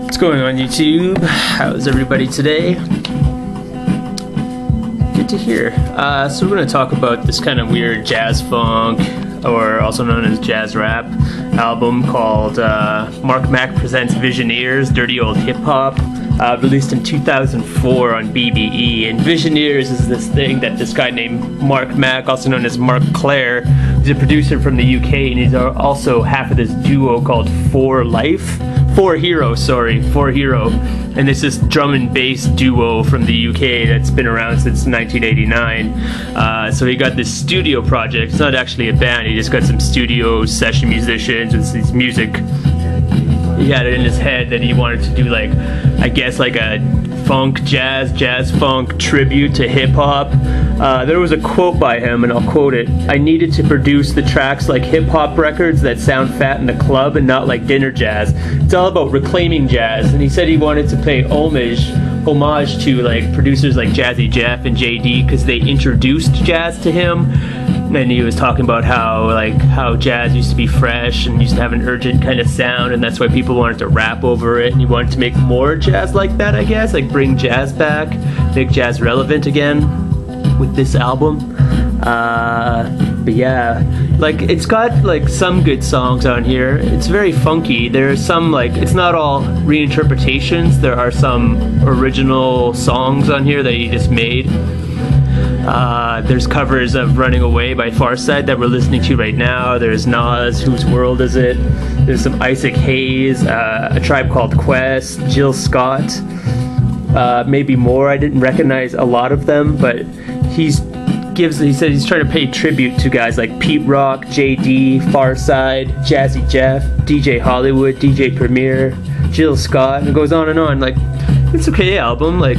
What's going on YouTube? How's everybody today? Good to hear. So we're going to talk about this kind of weird jazz funk, or also known as jazz rap, album called Marc Mac Presents Visioneers, Dirty Old Hip Hop, released in 2004 on BBE. And Visioneers is this thing that this guy named Marc Mac, also known as Marc Clair, he's a producer from the UK, and he's also half of this duo called For Hero, and it's this drum and bass duo from the UK that's been around since 1989. So he got this studio project. It's not actually a band, he just got some studio session musicians with these music. He had it in his head that he wanted to do, like, I guess, like a funk, jazz funk tribute to hip hop. There was a quote by him, and I'll quote it: "I needed to produce the tracks like hip hop records that sound fat in the club and not like dinner jazz. It's all about reclaiming jazz." And he said he wanted to pay homage to like producers like Jazzy Jeff and JD because they introduced jazz to him. And he was talking about how jazz used to be fresh and used to have an urgent kind of sound, and that's why people wanted to rap over it, and he wanted to make more jazz like that, I guess, like bring jazz back, make jazz relevant again with this album. But yeah, like, it's got like some good songs on here. It's very funky. There's some, like, it's not all reinterpretations. There are some original songs on here that he just made. There's covers of Running Away by Pharcyde that we're listening to right now. There's Nas, Whose World Is It? There's some Isaac Hayes, A Tribe Called Quest, Jill Scott, maybe more. I didn't recognize a lot of them, but he said he's trying to pay tribute to guys like Pete Rock, JD, Pharcyde, Jazzy Jeff, DJ Hollywood, DJ Premier, Jill Scott, and it goes on and on. Like, it's okay album, like,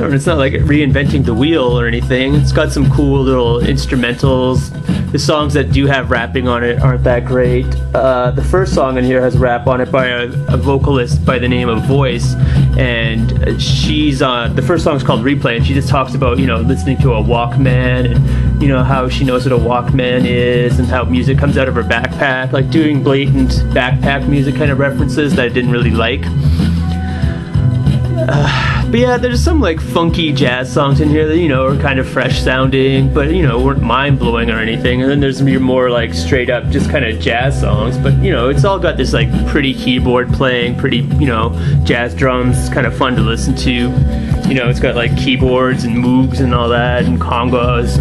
it's not like reinventing the wheel or anything. It's got some cool little instrumentals. The songs that do have rapping on it aren't that great. The first song in here has rap on it by a vocalist by the name of Voice, and she's the first song is called Replay, and she just talks about, you know, listening to a Walkman, and, you know, how she knows what a Walkman is, and how music comes out of her backpack, like doing blatant backpack music kind of references that I didn't really like. But yeah, there's some like funky jazz songs in here that, you know, are kind of fresh sounding, but, you know, weren't mind blowing or anything. And then there's your more like straight up just kind of jazz songs, but, you know, it's all got this like pretty keyboard playing, pretty, you know, jazz drums. It's kind of fun to listen to. You know, it's got like keyboards and moogs and all that, and congos.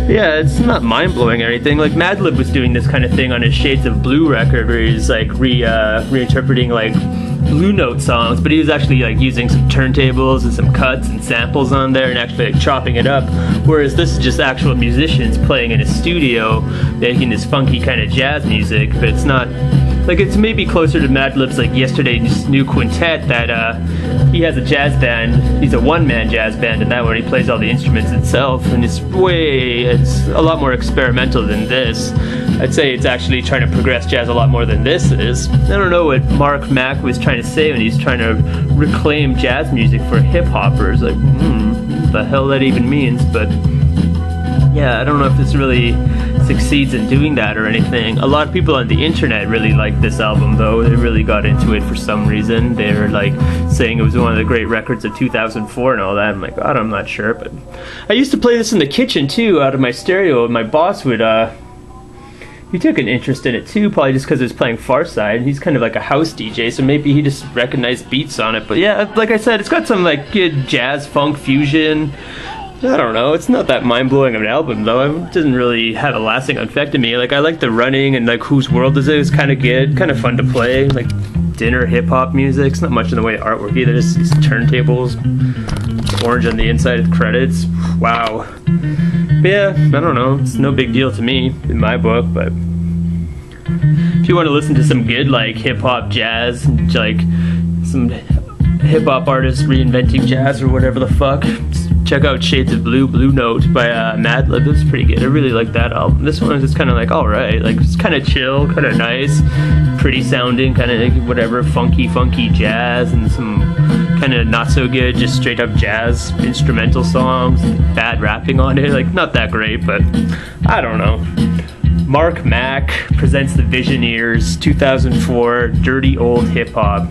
Yeah, it's not mind blowing or anything. Like, Madlib was doing this kind of thing on his Shades of Blue record, where he's like reinterpreting like Blue Note songs, but he was actually like using some turntables and some cuts and samples on there and actually like chopping it up, whereas this is just actual musicians playing in a studio making this funky kind of jazz music. But it's not like, it's maybe closer to Madlib's like Yesterday's New Quintet, that he has a jazz band. He's a one-man jazz band, and that one he plays all the instruments himself, and it's a lot more experimental than this. I'd say it's actually trying to progress jazz a lot more than this is. I don't know what Marc Mac was trying to say when he's trying to reclaim jazz music for hip-hoppers. Like, what the hell that even means, but yeah, I don't know if this really succeeds in doing that or anything. A lot of people on the internet really like this album, though. They really got into it for some reason. They're like saying it was one of the great records of 2004 and all that. I'm like, God, I'm not sure, but I used to play this in the kitchen too, out of my stereo, and my boss would he took an interest in it too, probably just because it was playing Pharcyde, and he's kind of like a house DJ, so maybe he just recognized beats on it. But yeah, like I said, it's got some like good jazz funk fusion. I don't know, it's not that mind-blowing of an album, though. It doesn't really have a lasting effect on me. Like, I like the Running and like Whose World Is It? It's kind of good, kind of fun to play. Like, dinner hip-hop music. It's not much in the way of artwork either. Just these turntables, orange on the inside of the credits. Wow. But yeah, I don't know. It's no big deal to me in my book, but if you want to listen to some good like hip-hop jazz, like some hip-hop artists reinventing jazz or whatever the fuck, check out Shades of Blue, Blue Note by Madlib. It's pretty good. I really like that album. This one is just kind of like, alright, like, it's kind of chill, kind of nice, pretty sounding, kind of like whatever, funky jazz, and some kind of not so good, just straight up jazz instrumental songs, bad rapping on it. Like, not that great, but I don't know. Marc Mac presents the Visioneers 2004 Dirty Old Hip Hop.